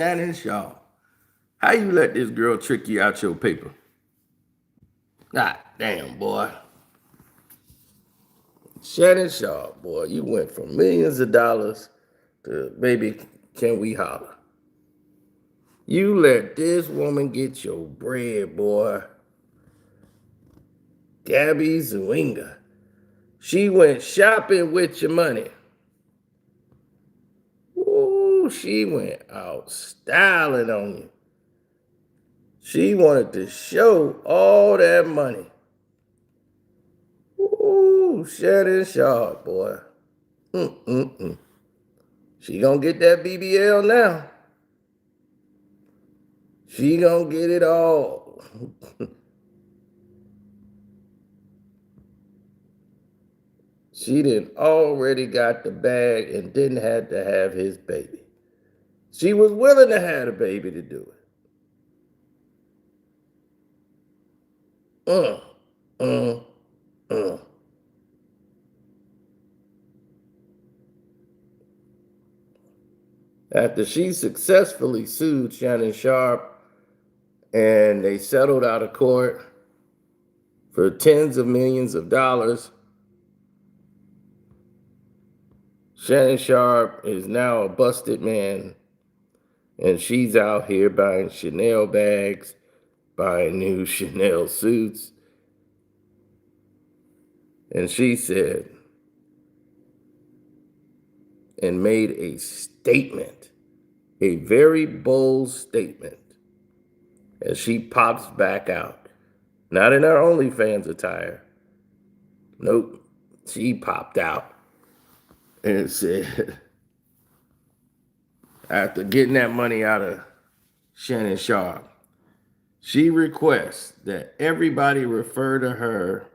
Shannon Sharpe, how you let this girl trick you out your paper? God damn, boy. Shannon Sharpe, boy, you went from millions of dollars to baby, can we holler? You let this woman get your bread, boy. Gabby Zuniga. She went shopping with your money. Ooh, she went out styling on you. She wanted to show all that money. Ooh, Shannon Sharpe, boy. Mm-mm-mm. She gonna get that BBL now. She gonna get it all. She did already got the bag and didn't have to have his baby. She was willing to have a baby to do it. Mm, mm. After she successfully sued Shannon Sharpe and they settled out of court for tens of millions of dollars, Shannon Sharpe is now a busted man, and she's out here buying Chanel bags, buying new Chanel suits. And she said, and made a statement, a very bold statement, as she pops back out. Not in her OnlyFans attire. Nope. She popped out and said, after getting that money out of Shannon Sharpe, she requests that everybody refer to her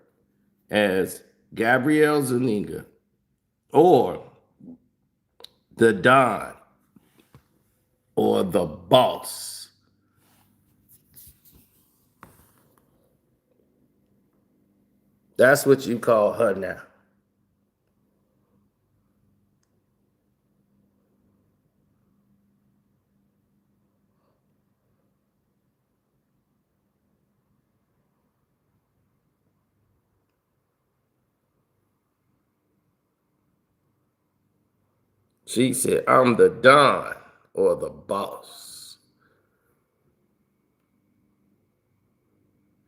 as Gabrielle Zuniga or the Don or the boss. That's what you call her now. She said, I'm the Don or the boss.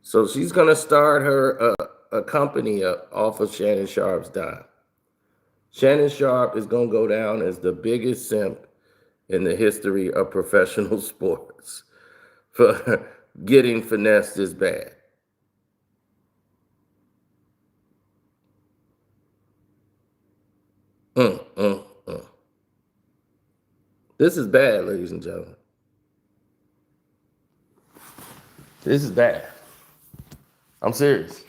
So she's going to start her a company off of Shannon Sharpe's dime. Shannon Sharpe is going to go down as the biggest simp in the history of professional sports for getting finessed this bad. Mm, mm, mm. This is bad, ladies and gentlemen. This is bad. I'm serious.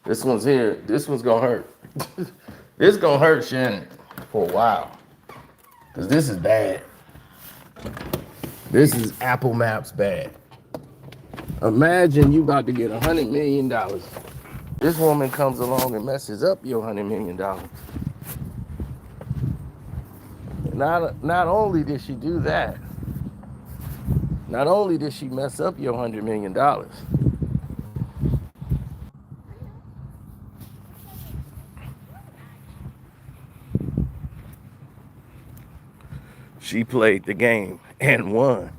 This one's here. This one's gonna hurt. This is gonna hurt Shannon for a while. Because this is bad. This is Apple Maps bad. Imagine you about to get $100 million. This woman comes along and messes up your $100 million. Not only did she do that, not only did she mess up your $100 million, she played the game and won.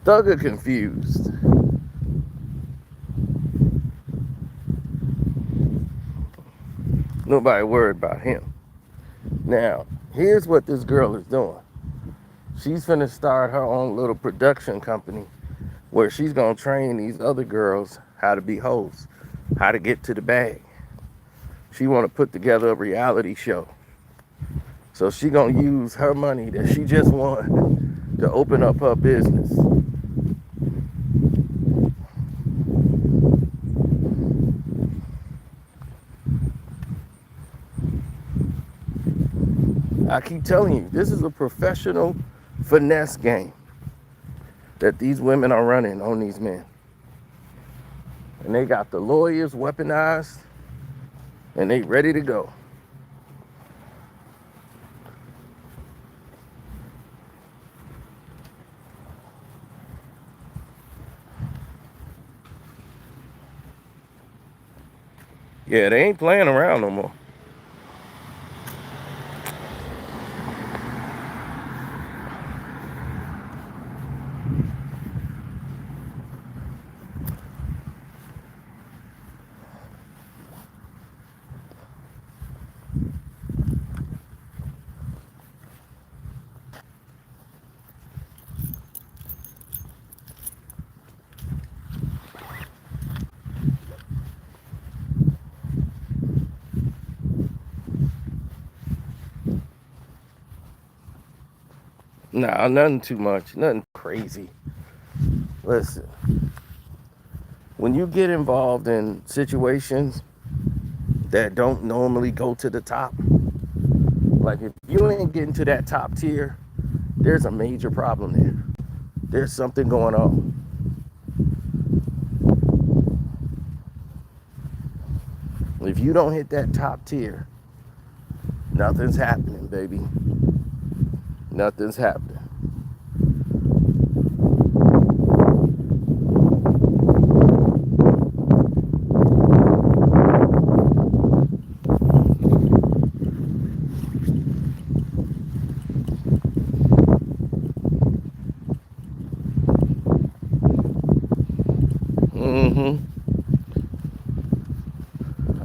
Thugger confused. Nobody worried about him. Now, here's what this girl is doing. She's finna start her own little production company where she's gonna train these other girls how to be hoes, how to get to the bag. She wanna put together a reality show. So she gonna use her money that she just won to open up her business. I keep telling you, this is a professional finesse game that these women are running on these men. And they got the lawyers weaponized, and they ready to go. Yeah, they ain't playing around no more. Nah, nothing too much, nothing crazy. Listen, when you get involved in situations that don't normally go to the top, like if you ain't getting to that top tier, there's a major problem there. There's something going on. If you don't hit that top tier, nothing's happening, baby. Nothing's happening.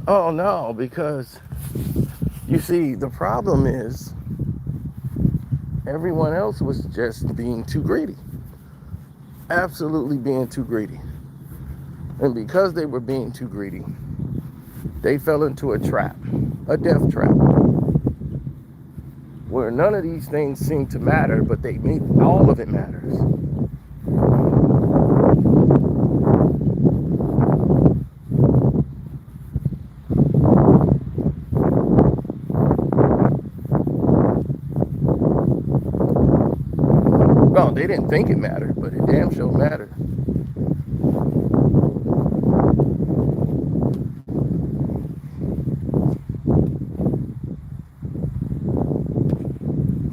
Oh no, because you see, the problem is everyone else was just being too greedy. Absolutely being too greedy. And because they were being too greedy, they fell into a trap, a death trap, where none of these things seem to matter, but they make all of it matters. Well, they didn't think it mattered, but it damn sure mattered.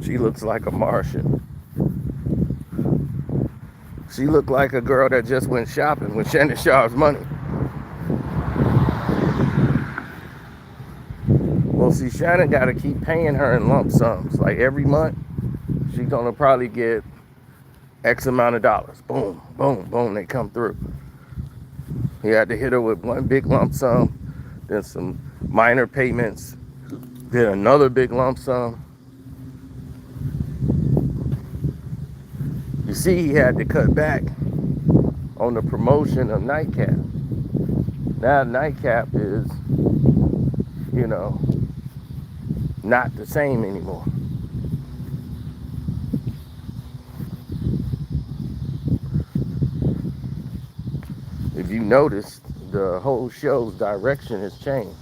She looks like a Martian. She looked like a girl that just went shopping with Shannon Sharpe's money. Well, see, Shannon got to keep paying her in lump sums. Like every month, she's going to probably get X amount of dollars. Boom, boom, boom, they come through. He had to hit her with one big lump sum, then some minor payments, then another big lump sum. You see, he had to cut back on the promotion of Nightcap. Now Nightcap is, not the same anymore. If you notice, the whole show's direction has changed.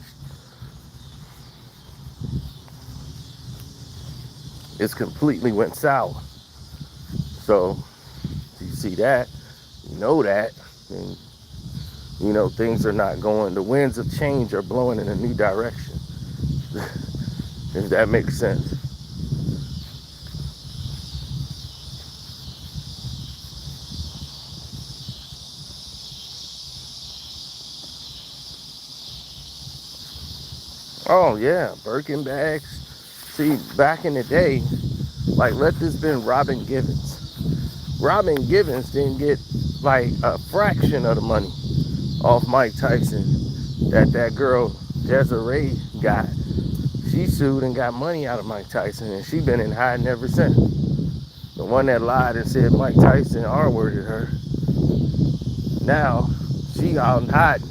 It's completely went sour. So, if you see that, you know that, and things are not going, the winds of change are blowing in a new direction. If that makes sense. Oh yeah, Birkin bags. See, back in the day, like let this been Robin Givens. Robin Givens didn't get like a fraction of the money off Mike Tyson that girl Desiree got. She sued and got money out of Mike Tyson, and she been in hiding ever since. The one that lied and said Mike Tyson R-worded her. Now she out in hiding.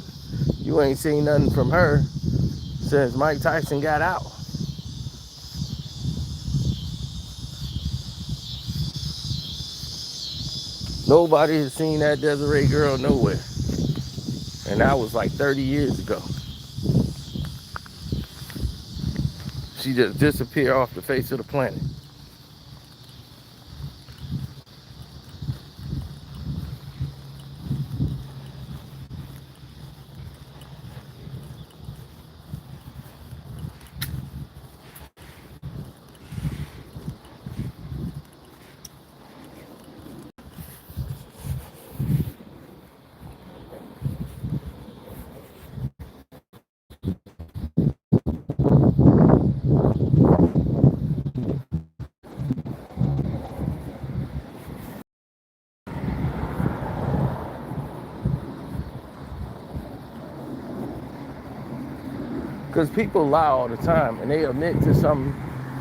You ain't seen nothing from her since Mike Tyson got out. Nobody has seen that Desiree girl nowhere. And that was like 30 years ago. She just disappeared off the face of the planet. Because people lie all the time and they admit to something,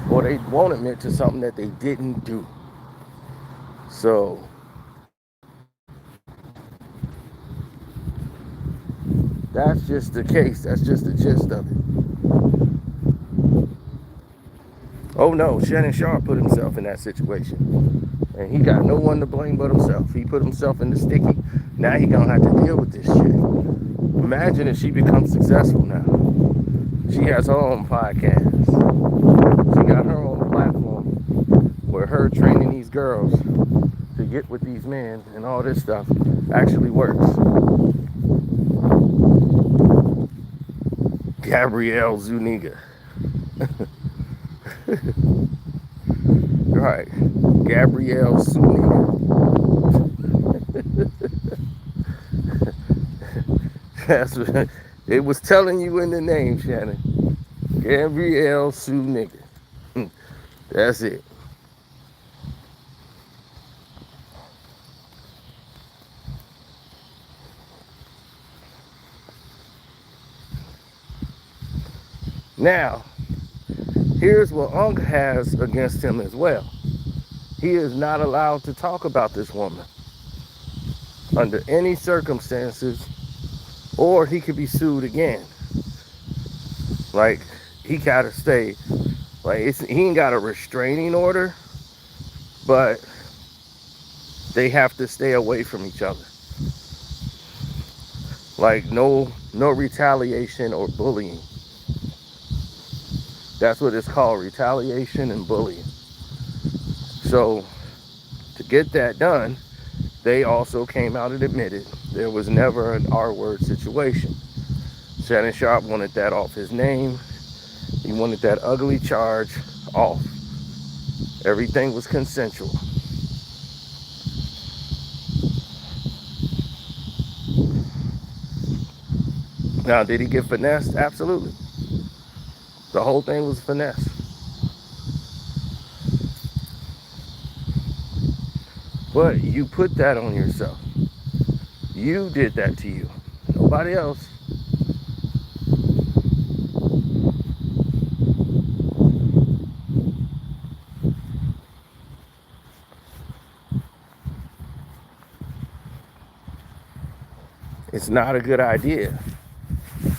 or they won't admit to something that they didn't do. So that's just the case. That's just the gist of it. Oh no, Shannon Sharpe put himself in that situation. And he got no one to blame but himself. He put himself in the sticky. Now he gonna have to deal with this shit. Imagine if she becomes successful now. She has her own podcast. She got her own platform where her training these girls to get with these men and all this stuff actually works. Gabrielle Zuniga. Right. Gabrielle Zuniga. That's what it was telling you in the name, Shannon. Gabrielle Zuniga. That's it. Now, here's what Unc has against him as well. He is not allowed to talk about this woman under any circumstances, or he could be sued again. Like, he gotta stay, like, he ain't got a restraining order, but they have to stay away from each other. Like, no retaliation or bullying. That's what it's called, retaliation and bullying. So to get that done, they also came out and admitted there was never an R-word situation. Shannon Sharpe wanted that off his name. He wanted that ugly charge off. Everything was consensual. Now, did he get finessed? Absolutely. The whole thing was finesse. But you put that on yourself. You did that to you. Nobody else. It's not a good idea.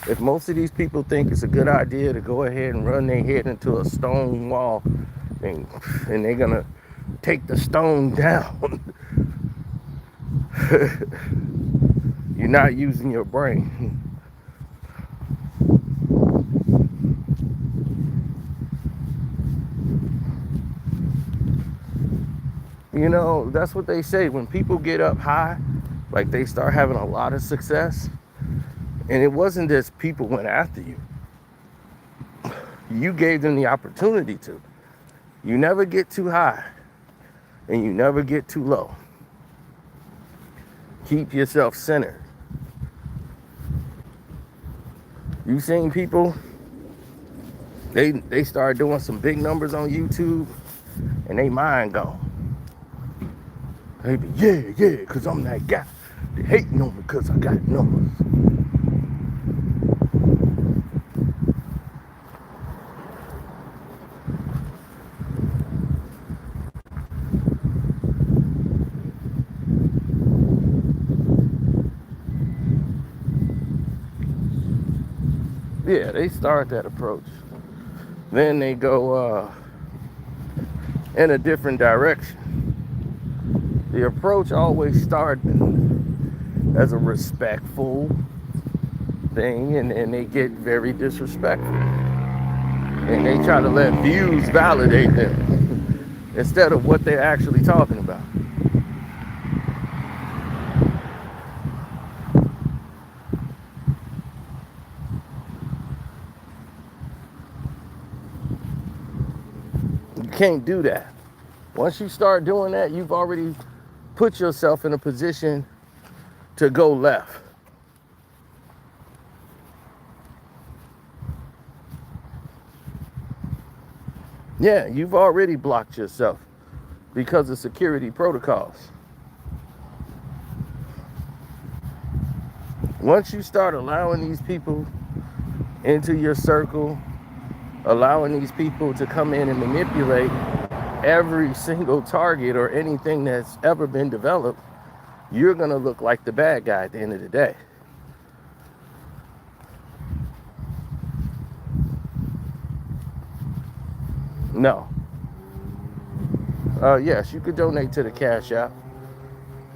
If most of these people think it's a good idea to go ahead and run their head into a stone wall and they're gonna take the stone down, you're not using your brain. You know, that's what they say. When people get up high, like they start having a lot of success, and it wasn't just people went after you. You gave them the opportunity to. You never get too high, and you never get too low. Keep yourself centered. You seen people, they start doing some big numbers on YouTube, and they mind gone. They be, yeah, because I'm that guy. They hating on me because I got numbers. Yeah, they start that approach. Then they go in a different direction. The approach always starts as a respectful thing, and they get very disrespectful. And they try to let views validate them instead of what they're actually talking about. You can't do that. Once you start doing that, you've already put yourself in a position to go left. Yeah, you've already blocked yourself because of security protocols. Once you start allowing these people into your circle, allowing these people to come in and manipulate every single target or anything that's ever been developed, you're going to look like the bad guy at the end of the day. No. Yes, you could donate to the Cash App.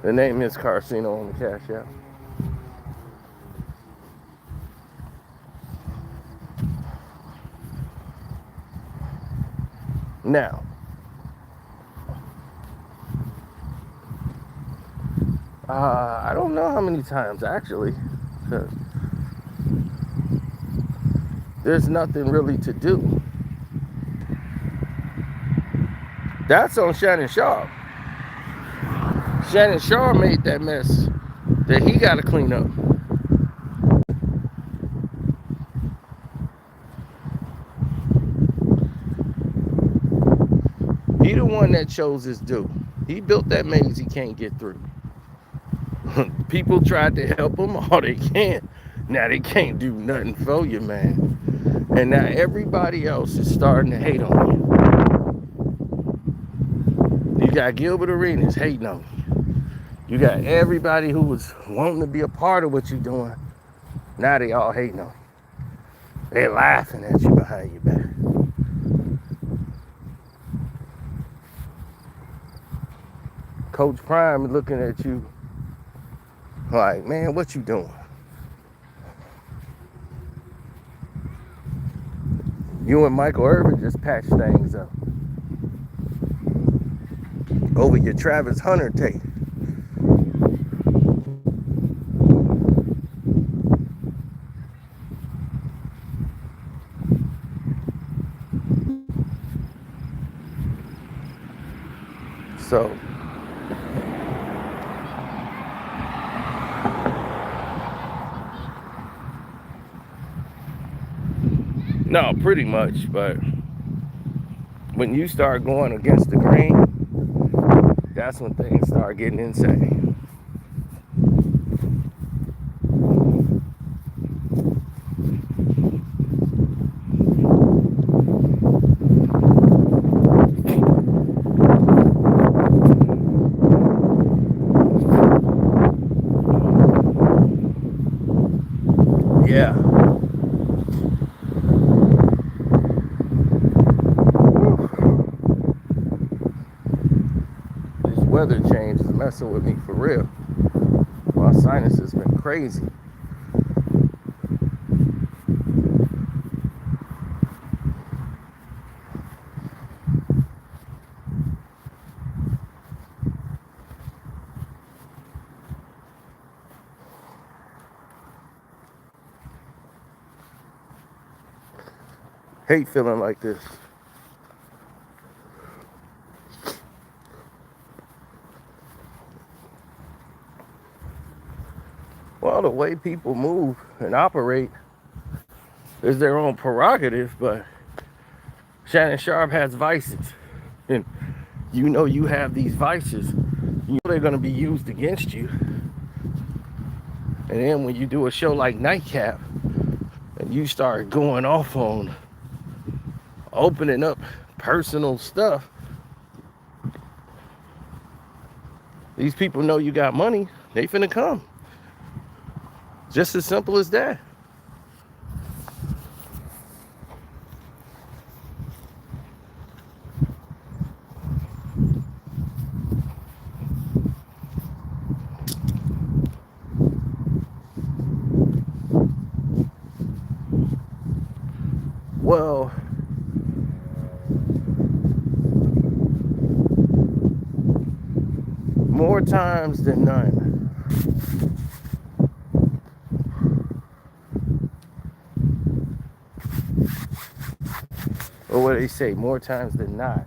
The name is Carcino on the Cash App. Now, I don't know how many times actually, because there's nothing really to do. That's on Shannon Sharpe. Shannon Sharpe made that mess that he got to clean up. He the one that chose his due. He built that maze he can't get through. People tried to help him, all they can. Now they can't do nothing for you, man. And now everybody else is starting to hate on you. You got Gilbert Arenas hating on you. You got everybody who was wanting to be a part of what you're doing. Now they all hating on you. They're laughing at you behind your back. Coach Prime is looking at you like, man, what you doing? You and Michael Irvin just patched things up over your Travis Hunter tape. So, no, pretty much, but when you start going against the grain, that's when things start getting insane. Yeah. This weather change is messing with me for real. My sinus has been crazy. Hate feeling like this. Well, the way people move and operate is their own prerogative, but Shannon Sharpe has vices. And you know you have these vices. You know they're going to be used against you. And then when you do a show like Nightcap and you start going off on opening up personal stuff, these people know you got money, they finna come. Just as simple as that. Well, more times than none. Or what they say, more times than not.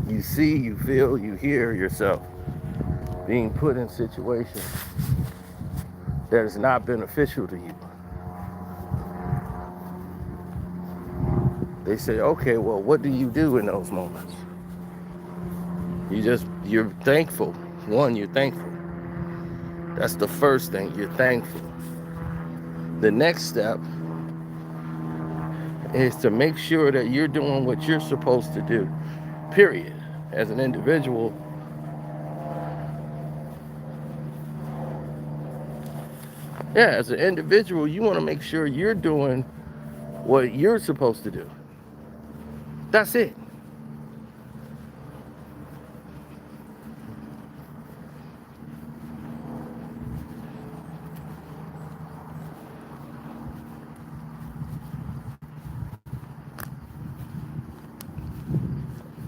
You see, you feel, you hear yourself being put in situations that is not beneficial to you. They say, okay, well, what do you do in those moments? You're thankful. One, you're thankful. That's the first thing. You're thankful. The next step is to make sure that you're doing what you're supposed to do, period. As an individual, as an individual, you want to make sure you're doing what you're supposed to do. That's it.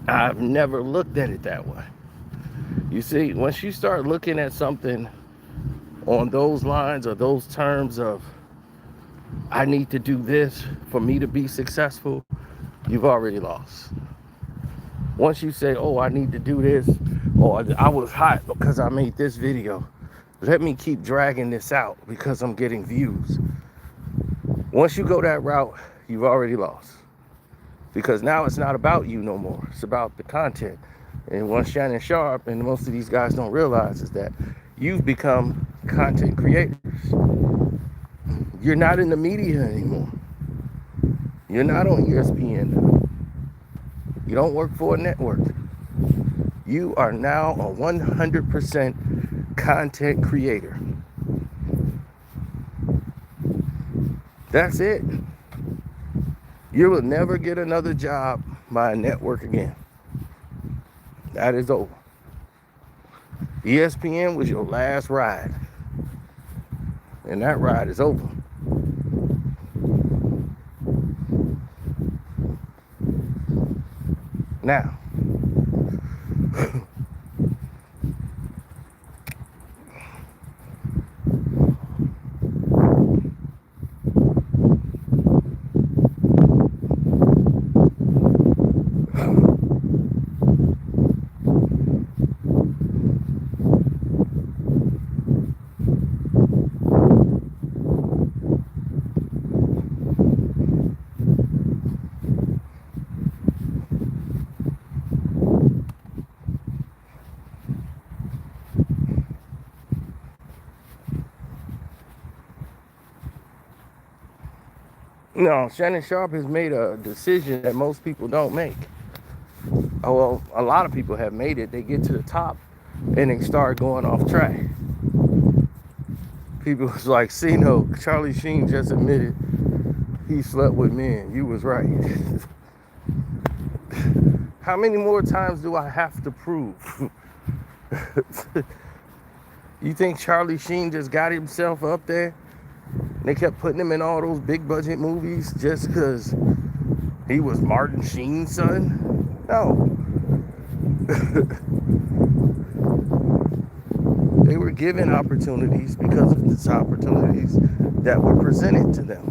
I've never looked at it that way. You see, once you start looking at something on those lines or those terms of, I need to do this for me to be successful, you've already lost. Once you say, oh, I need to do this, or I was hot because I made this video, let me keep dragging this out because I'm getting views. Once you go that route, you've already lost. Because now it's not about you no more. It's about the content. And what Shannon Sharpe and most of these guys don't realize is that you've become content creators. You're not in the media anymore. You're not on ESPN. You don't work for a network. You are now a 100% content creator. That's it. You will never get another job by a network again. That is over. ESPN was your last ride. And that ride is over. Now, no, Shannon Sharpe has made a decision that most people don't make. Oh, well, a lot of people have made it. They get to the top and they start going off track. People was like, see, no, Charlie Sheen just admitted he slept with men. You was right. How many more times do I have to prove? You think Charlie Sheen just got himself up there? They kept putting him in all those big budget movies just because he was Martin Sheen's son? No. They were given opportunities because of these opportunities that were presented to them.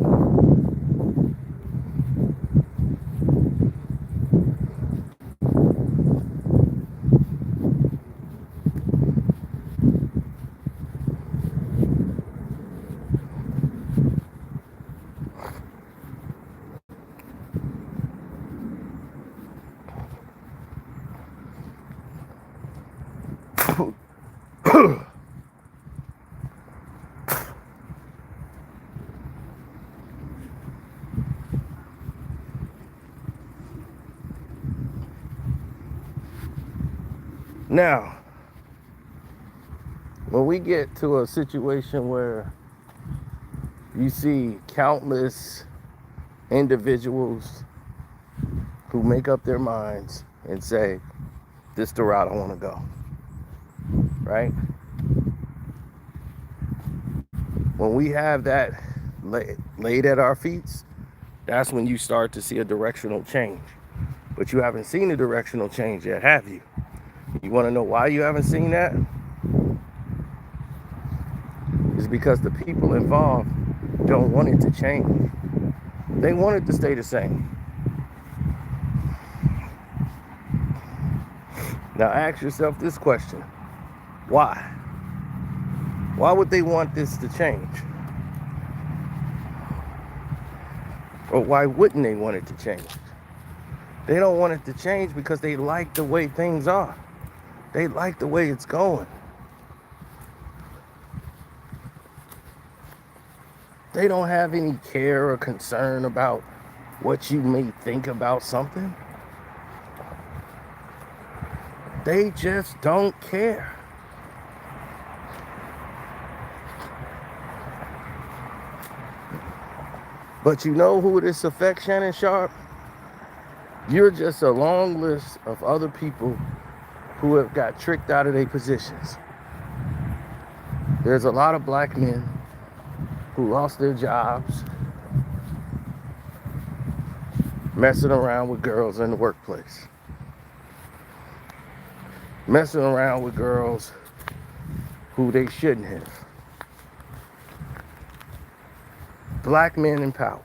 Now, when we get to a situation where you see countless individuals who make up their minds and say, this is the route I want to go, right? When we have that laid at our feet, that's when you start to see a directional change. But you haven't seen a directional change yet, have you? You want to know why you haven't seen that? It's because the people involved don't want it to change. They want it to stay the same. Now ask yourself this question. Why? Why would they want this to change? Or why wouldn't they want it to change? They don't want it to change because they like the way things are. They like the way it's going. They don't have any care or concern about what you may think about something. They just don't care. But you know who this affects, Shannon Sharpe? You're just a long list of other people who have got tricked out of their positions. There's a lot of black men who lost their jobs messing around with girls in the workplace. Messing around with girls who they shouldn't have. Black men in power.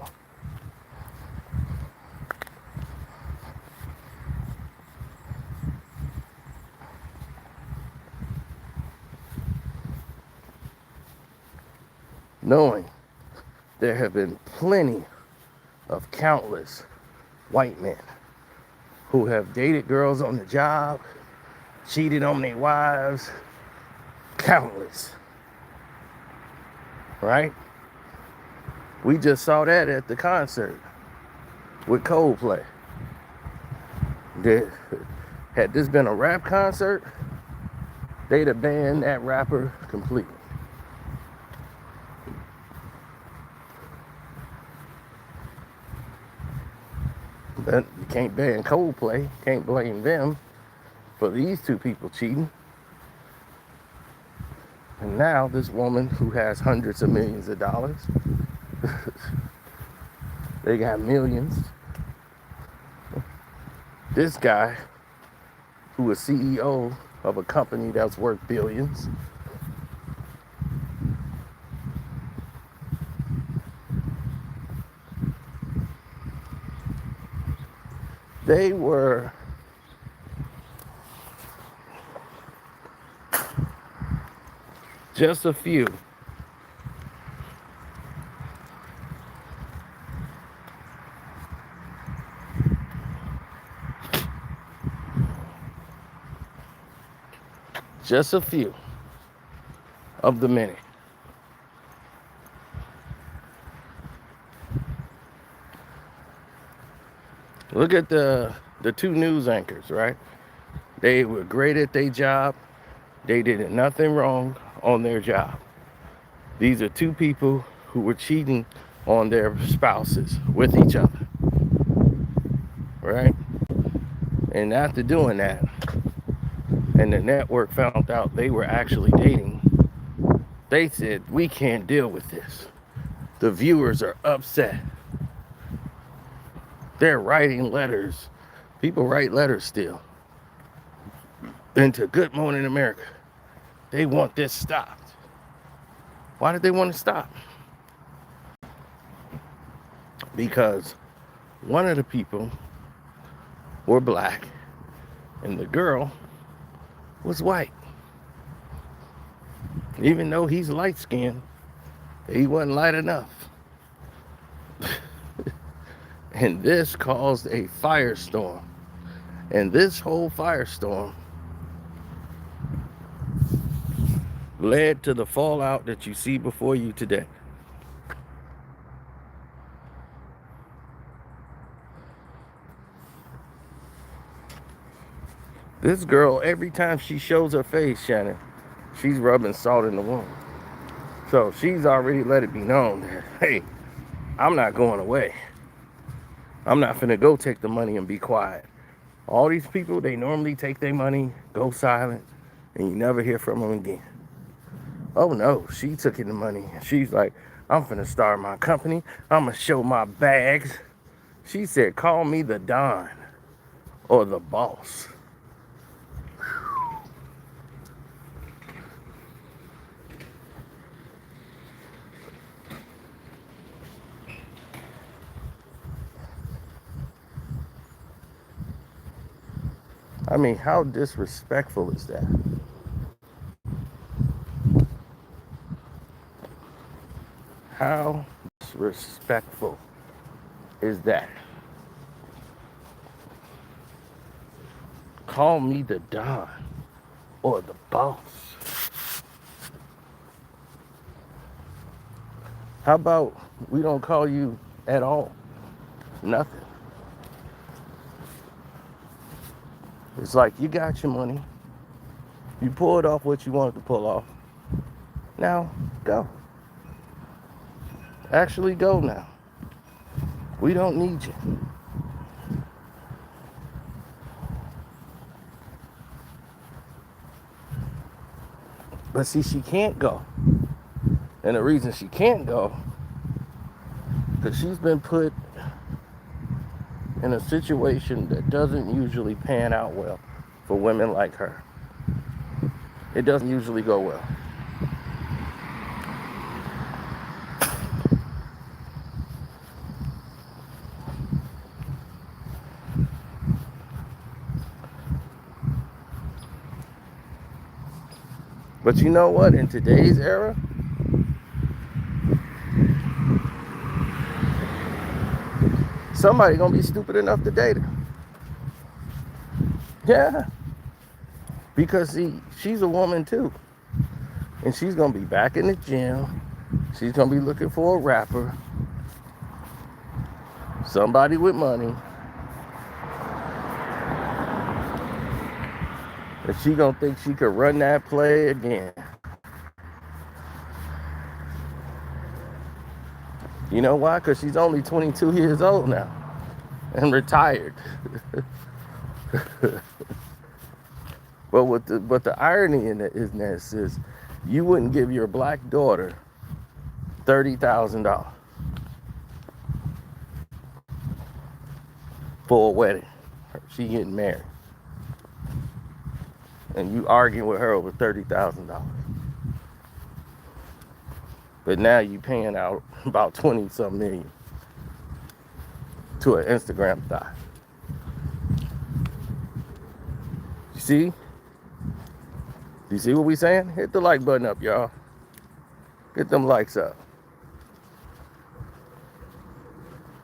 Knowing there have been plenty of countless white men who have dated girls on the job, cheated on their wives, countless, right? We just saw that at the concert with Coldplay. Had this been a rap concert, they'd have banned that rapper completely. But you can't ban Coldplay, can't blame them for these two people cheating. And now this woman who has hundreds of millions of dollars, they got millions. This guy, who was CEO of a company that's worth billions, they were just a few of the many. Look at the two news anchors, right? They were great at their job. They did nothing wrong on their job. These are two people who were cheating on their spouses with each other, right? And after doing that, and the network found out they were actually dating, they said, we can't deal with this. The viewers are upset. They're writing letters. People write letters still into Good Morning America. They want this stopped. Why did they want to stop? Because one of the people were black and the girl was white. Even though he's light skinned, he wasn't light enough. And this caused a firestorm. And this whole firestorm led to the fallout that you see before you today. This girl, every time she shows her face, Shannon, she's rubbing salt in the wound. So she's already let it be known that, hey, I'm not going away. I'm not finna go take the money and be quiet. All these people, they normally take their money, go silent, and you never hear from them again. Oh no, she took in the money. She's like, I'm finna start my company. I'm gonna show my bags. She said, call me the Don or the boss. I mean, how disrespectful is that? How disrespectful is that? Call me the Don or the boss. How about we don't call you at all? Nothing. It's like you got your money. You pulled off what you wanted to pull off. Now, go. Actually, go now. We don't need you. But see, she can't go. And the reason she can't go, because she's been put in a situation that doesn't usually pan out well for women like her. It doesn't usually go well. But you know what? In today's era, somebody gonna be stupid enough to date her. Yeah. Because see, she's a woman too. And she's gonna be back in the gym. She's gonna be looking for a rapper. Somebody with money. And she gonna think she could run that play again. You know why? Because she's only 22 years old now and retired. But the irony in this is you wouldn't give your black daughter $30,000 for a wedding. She getting married. And you arguing with her over $30,000. But now you paying out about 20-something million to an Instagram thot. You see? You see what we saying? Hit the like button up, y'all. Get them likes up.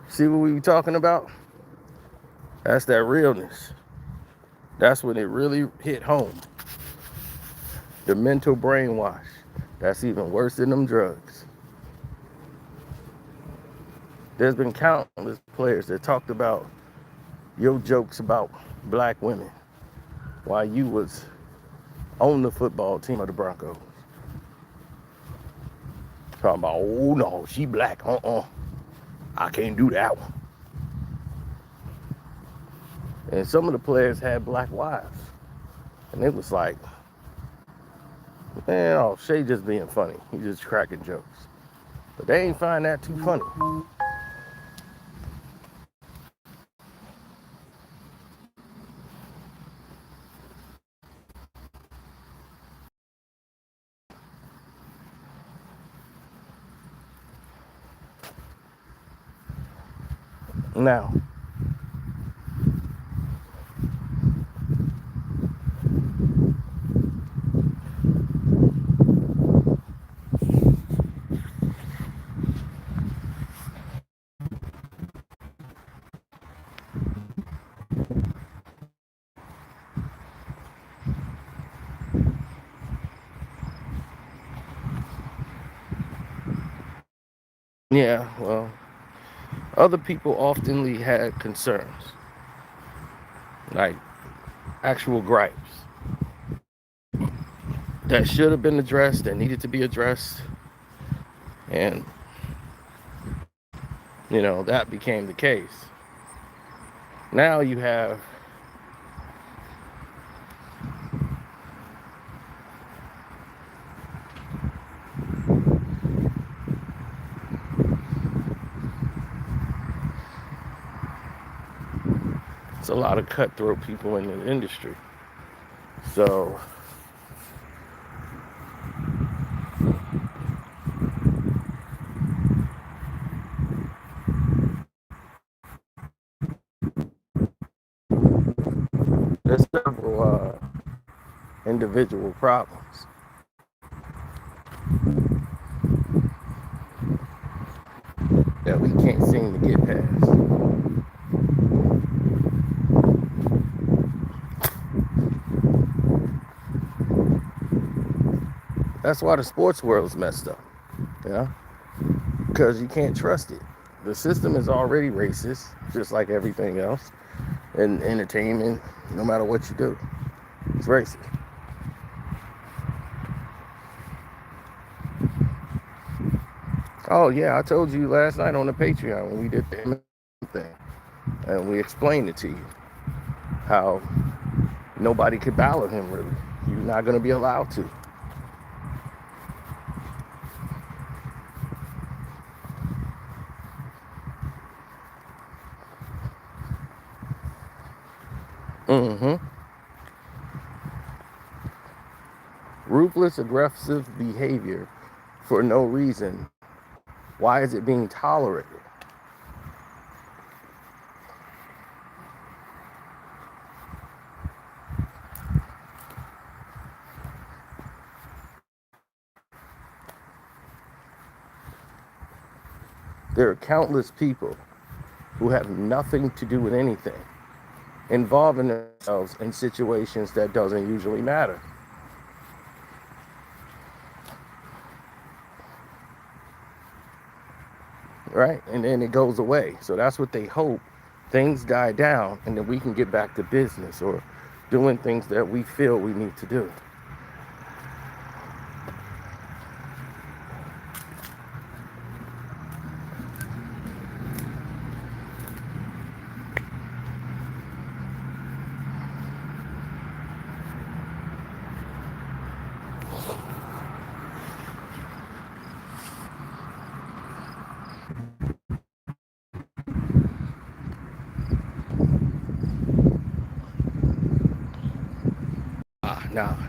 See what we talking about? That's that realness. That's when it really hit home. The mental brainwash. That's even worse than them drugs. There's been countless players that talked about your jokes about black women while you was on the football team of the Broncos. Talking about, oh no, she black. I can't do that one. And some of the players had black wives. And it was like, man, oh, Shay just being funny. He's just cracking jokes. But they ain't find that too funny. Now, yeah, well, other people oftenly had concerns, like actual gripes that should have been addressed, that needed to be addressed. And, you know, that became the case. Now you have it's a lot of cutthroat people in the industry. So there's several individual problems. That we can't seem to get past. That's why the sports world's messed up, you know, because you can't trust it. The system is already racist, just like everything else. And entertainment, no matter what you do, it's racist. Oh yeah, I told you last night on the Patreon when we did the thing, and we explained it to you how nobody could ballot him really. You're not going to be allowed to. Mm-hmm. Ruthless, aggressive behavior for no reason. Why is it being tolerated? There are countless people who have nothing to do with anything, involving themselves in situations that doesn't usually matter. Right? And then it goes away. So that's what they hope. Things die down and then we can get back to business or doing things that we feel we need to do.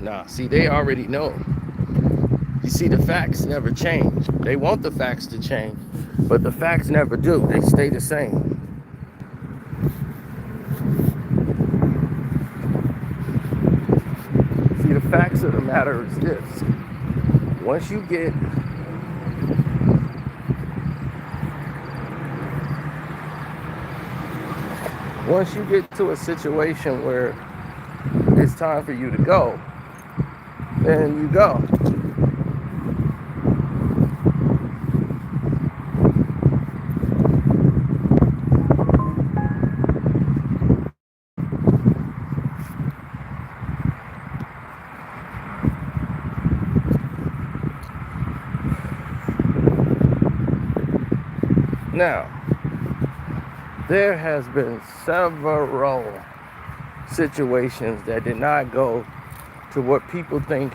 Nah. See, they already know. You see, the facts never change. They want the facts to change, but the facts never do. They stay the same. See, the facts of the matter is this. Once you get to a situation where it's time for you to go, then you go. Now, there has been several situations that did not go to what people think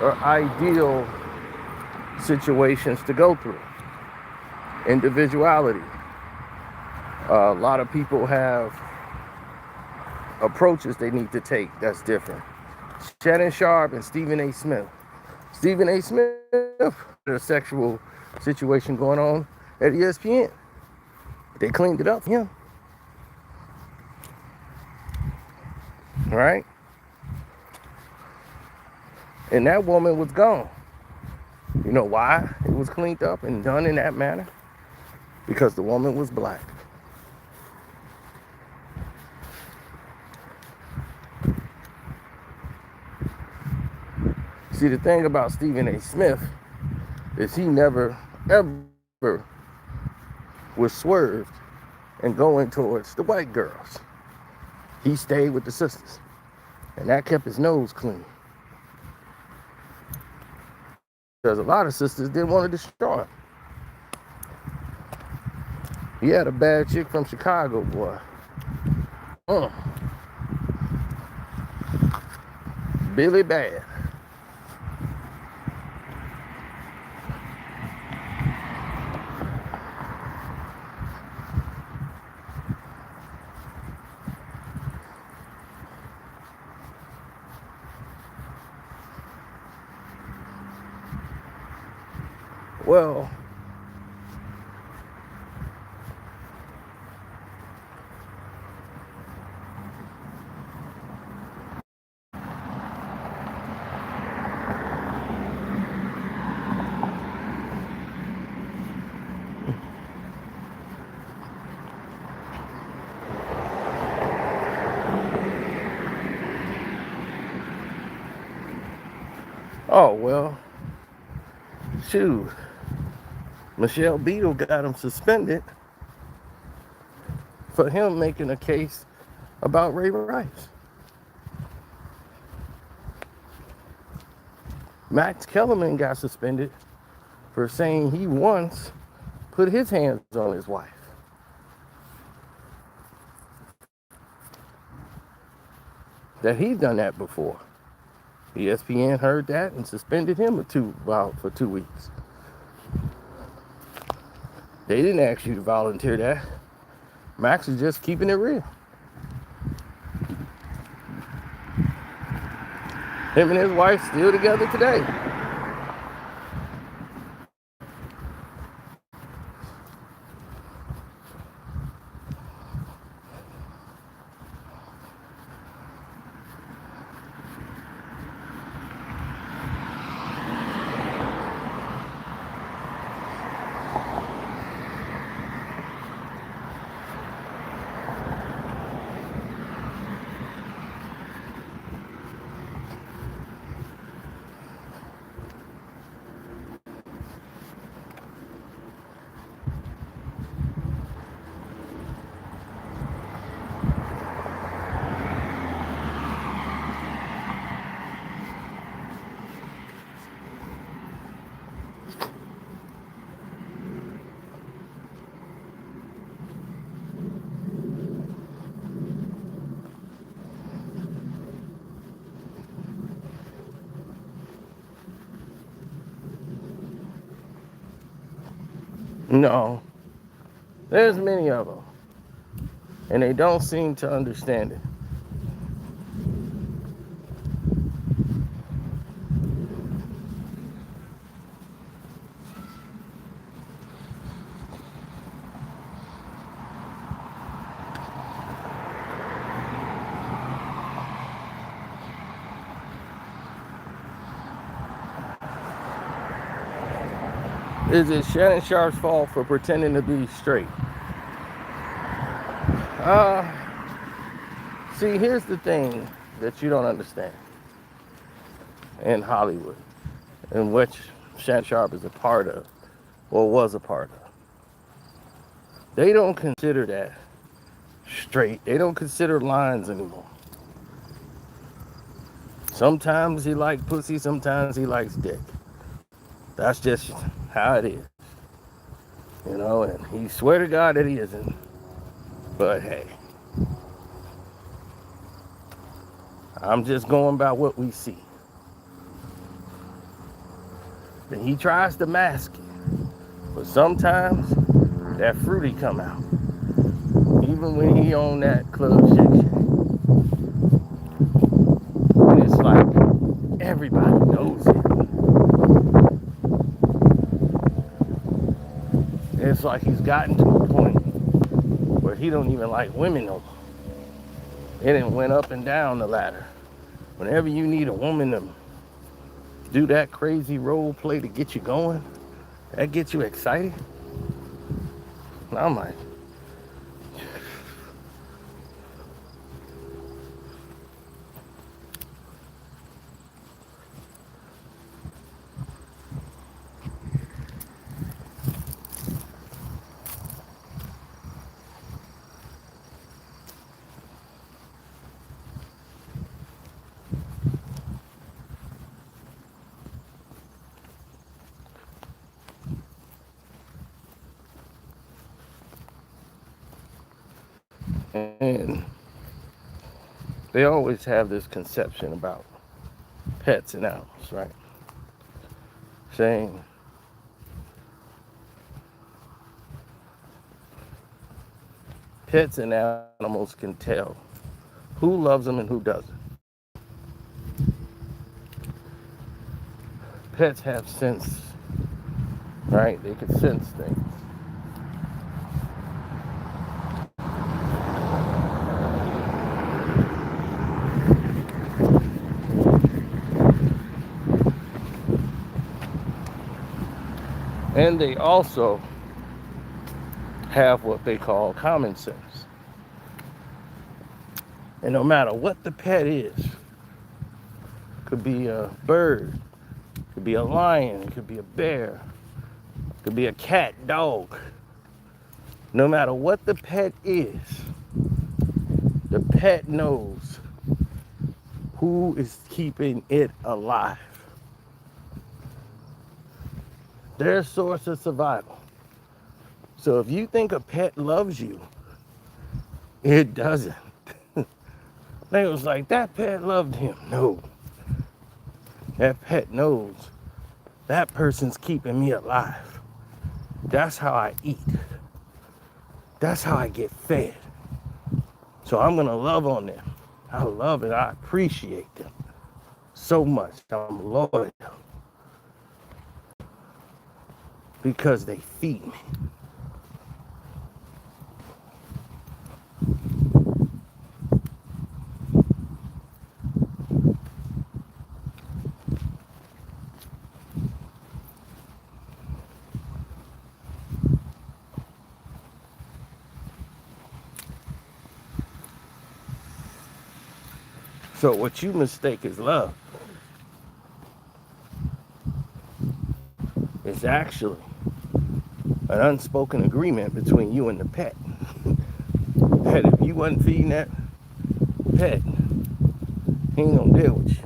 are ideal situations to go through. Individuality. A lot of people have approaches they need to take that's different. Shannon Sharpe and Stephen A. Smith. Stephen A. Smith had a sexual situation going on at ESPN. They cleaned it up for him. Right? And that woman was gone. You know why it was cleaned up and done in that manner? Because the woman was black. See, the thing about Stephen A. Smith is he never, ever was swerved and going towards the white girls. He stayed with the sisters. And that kept his nose clean. Because a lot of sisters didn't want to destroy him. He had a bad chick from Chicago, boy. Billy Bad. Well, Oh, well, shoot. Michelle Beadle got him suspended for him making a case about Ray Rice. Max Kellerman got suspended for saying he once put his hands on his wife. That he's done that before. ESPN heard that and suspended him for 2 weeks. They didn't ask you to volunteer that. Max is just keeping it real. Him and his wife still together today. No, there's many of them, and they don't seem to understand it. Is it Shannon Sharpe's fault for pretending to be straight? See, here's the thing that you don't understand in Hollywood, in which Shannon Sharpe is a part of, or was a part of. They don't consider that straight. They don't consider lines anymore. Sometimes he likes pussy, sometimes he likes dick. That's just how it is. You know, and he swear to God that he isn't. But hey, I'm just going by what we see. And he tries to mask it. But sometimes that fruity come out. Even when he on that club Shake Shack. And it's like everybody knows it. It's like he's gotten to a point where he don't even like women no more. It done went up and down the ladder. Whenever you need a woman to do that crazy role play to get you going, that gets you excited. And I'm like, and they always have this conception about pets and animals, right? Saying pets and animals can tell who loves them and who doesn't. Pets have sense, right? They can sense things. And they also have what they call common sense. And no matter what the pet is, could be a bird, It could be a lion, it could be a bear, it could be a cat, dog. No matter what the pet is, the pet knows who is keeping it alive. Their source of survival. So if you think a pet loves you, it doesn't. They was like, that pet loved him. No. That pet knows that person's keeping me alive. That's how I eat. That's how I get fed. So I'm gonna love on them. I love it. I appreciate them so much. I'm loyal because they feed me. So what you mistake as love is actually an unspoken agreement between you and the pet. That if you wasn't feeding that pet, he ain't gonna deal with you.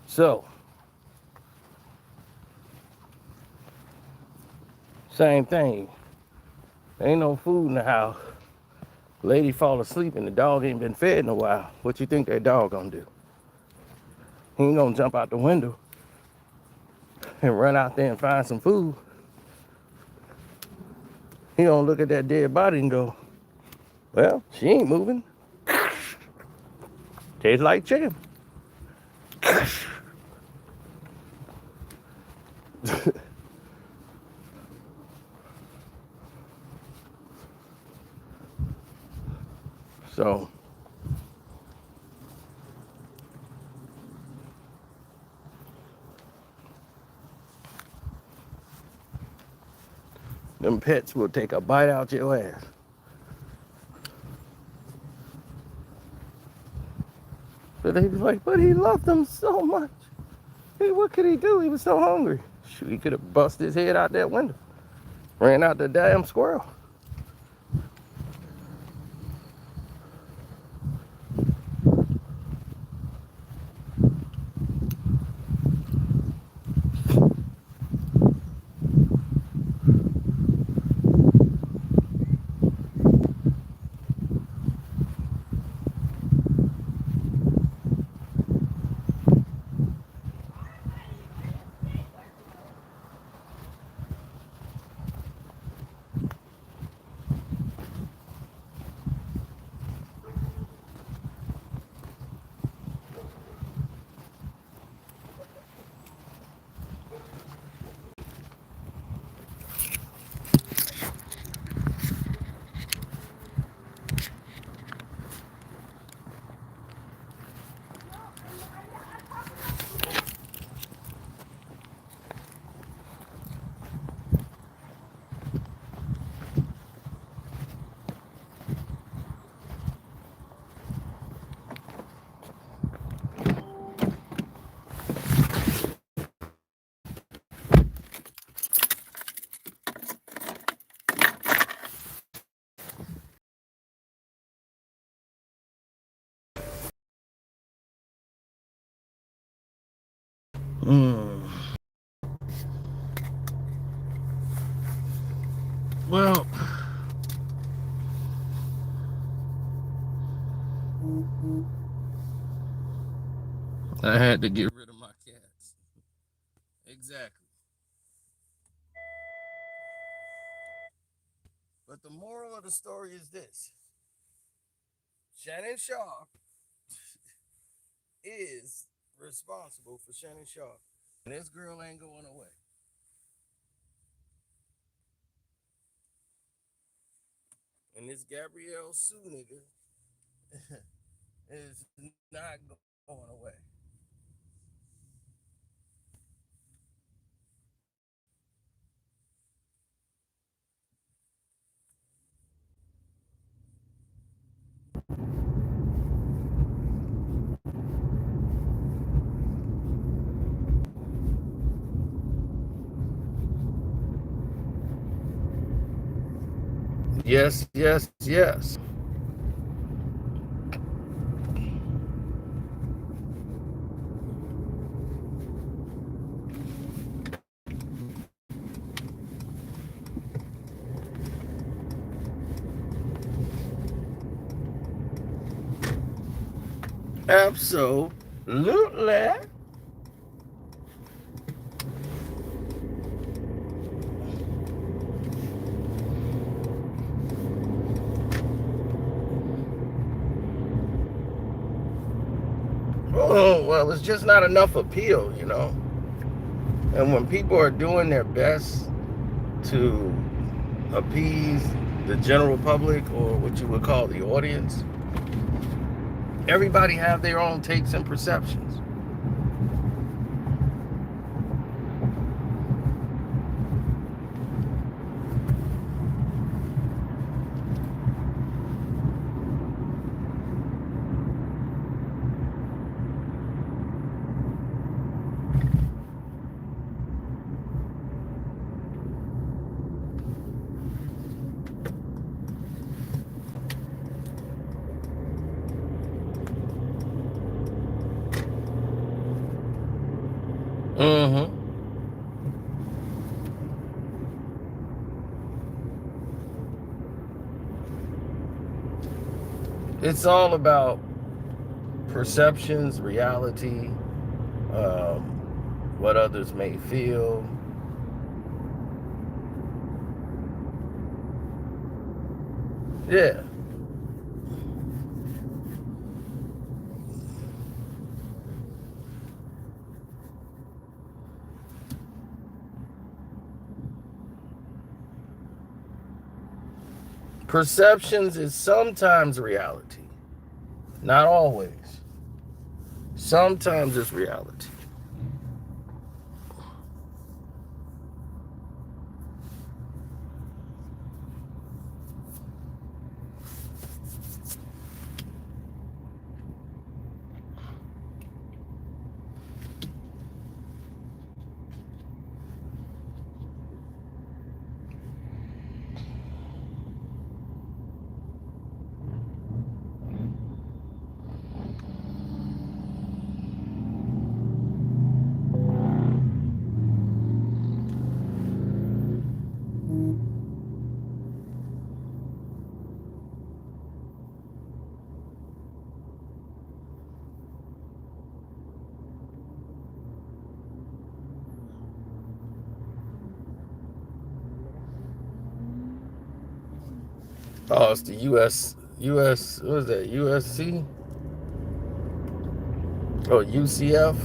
So, same thing. Ain't no food in the house. Lady fall asleep and the dog ain't been fed in a while. What you think that dog gonna do? He ain't gonna jump out the window and run out there and find some food. He gonna look at that dead body and go, well, she ain't moving. Tastes like chicken. So, them pets will take a bite out your ass. But they be like, but he loved them so much. Hey, what could he do? He was so hungry. Shoot, he could have busted his head out that window. Ran out the damn squirrel. Well, I had to get rid of my cats. Exactly. But the moral of the story is this. Shannon Sharpe is responsible for Shannon Sharpe. And this girl ain't going away. And this Gabrielle zuniga is not going away. Yes, yes, yes. Absolutely. Oh, well, it's just not enough appeal, you know. And when people are doing their best to appease the general public, or what you would call the audience, everybody have their own takes and perceptions. Mm-hmm. It's all about perceptions, reality, um, what others may feel. Yeah. Perceptions is sometimes reality, not always. Sometimes it's reality. Oh, it's the US, what is that, USC? Oh, UCF?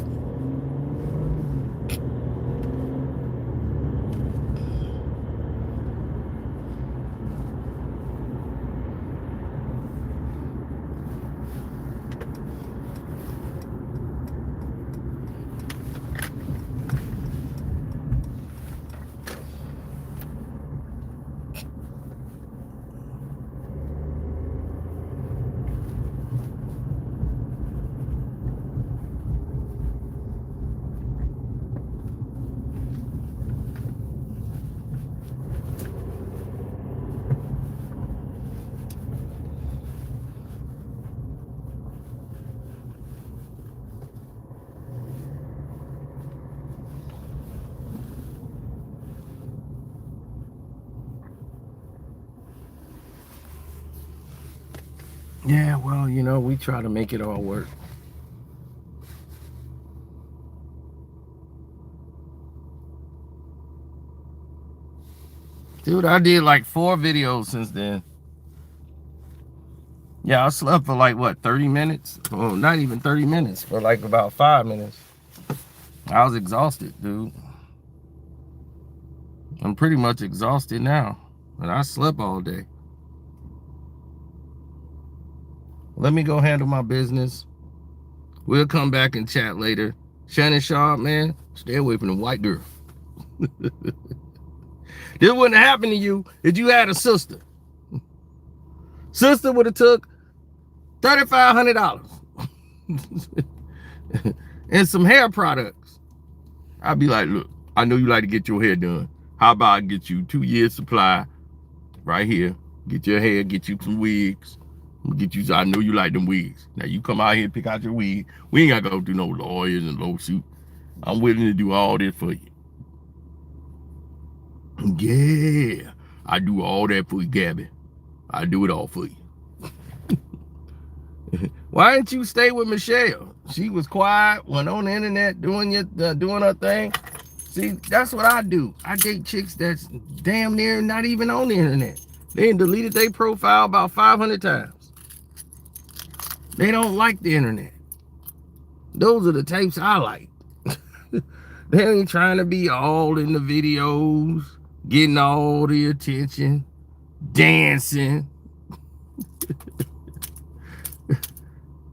Yeah, well, you know, we try to make it all work. Dude, I did like 4 videos since then. Yeah, I slept for like what, 30 minutes? Well, not even 30 minutes, for like about 5 minutes. I was exhausted, dude. I'm pretty much exhausted now. And I slept all day. Let me go handle my business. We'll come back and chat later. Shannon Sharpe, man, stay away from the white girl. This wouldn't happen to you if you had a sister. Sister would have took $3,500 and some hair products. I'd be like, look, I know you like to get your hair done. How about I get you 2 years supply right here? Get your hair, get you some wigs. Get you. I know you like them wigs. Now you come out here and pick out your wig. We ain't gotta go through no lawyers and lawsuit. I'm willing to do all this for you. Yeah, I do all that for you, Gabby. I do it all for you. Why didn't you stay with Michelle? She was quiet, went on the internet doing her thing. See, that's what I do. I date chicks that's damn near not even on the internet. They deleted their profile about 500 times. They don't like the internet. Those are the types I like. They ain't trying to be all in the videos, getting all the attention, dancing.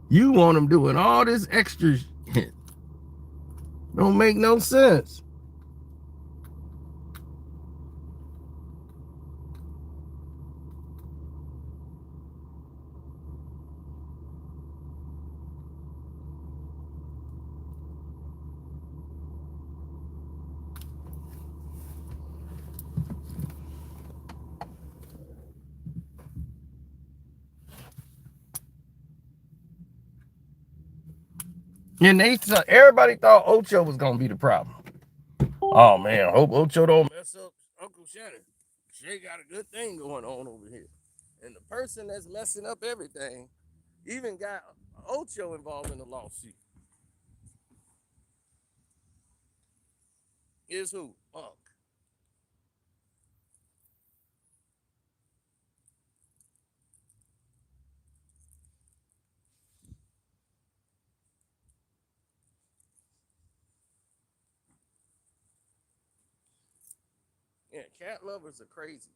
You want them doing all this extra shit. Don't make no sense. And everybody thought Ocho was gonna be the problem. Oh man, I hope Ocho don't mess up Uncle Shannon. Shay got a good thing going on over here. And the person that's messing up everything even got Ocho involved in the lawsuit. Is who? Unc. Yeah, cat lovers are crazy.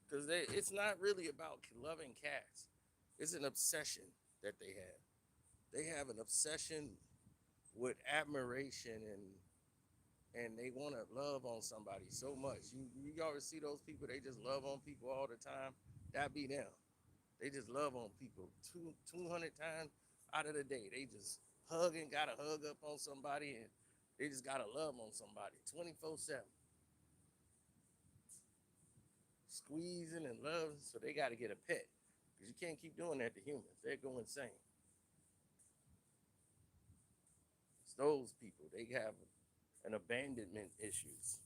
Because it's not really about loving cats. It's an obsession that they have. They have an obsession with admiration and they want to love on somebody so much. You always see those people, they just love on people all the time. That be them. They just love on people 200 times out of the day. They just gotta hug up on somebody, and they just gotta love on somebody 24/7. Squeezing and loving, so they gotta get a pet. Because you can't keep doing that to humans. They go insane. It's those people. They have an abandonment issues.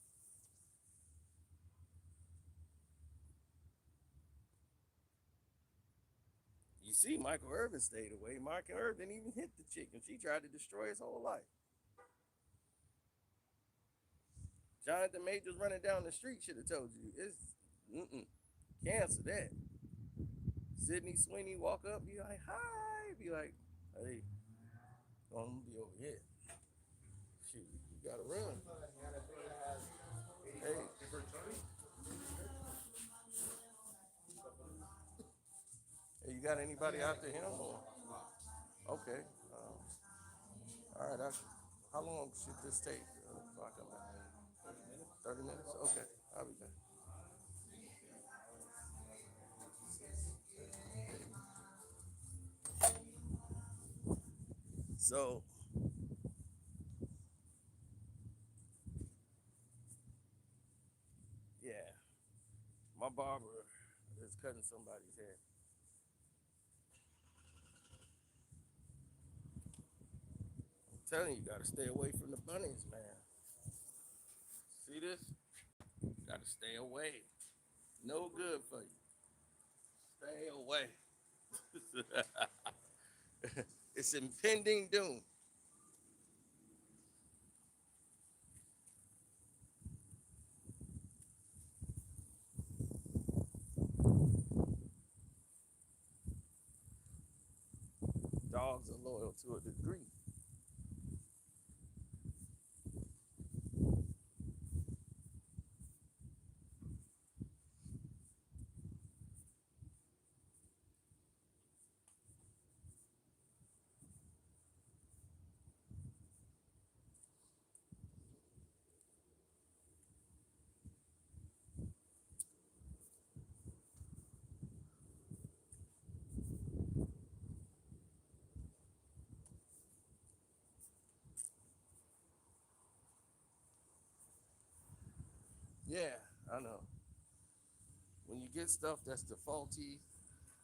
You see, Michael Irvin stayed away. Michael Irvin didn't even hit the chick, and she tried to destroy his whole life. Jonathan Majors running down the street should have told you. Cancel that. Sydney Sweeney walk up, be like, hi, be like, hey, I'm gonna be over here. Shoot, you gotta run. Hey, hey, you got anybody after him? Or? Okay. All right. How long should this take? If I come back? 30 minutes? Okay. I'll be back. So, yeah, my barber is cutting somebody's hair. I'm telling you, you gotta stay away from the bunnies, man. See this? You gotta stay away. No good for you. Stay away. It's impending doom. Dogs are loyal to a degree. Yeah, I know. When you get stuff that's defaulty,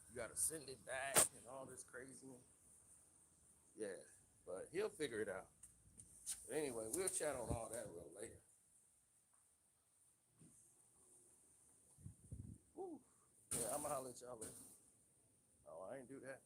you gotta send it back and all this craziness. Yeah, but he'll figure it out. But anyway, we'll chat on all that real later. Woo. Yeah, I'm gonna holler at y'all later. Oh, I ain't do that.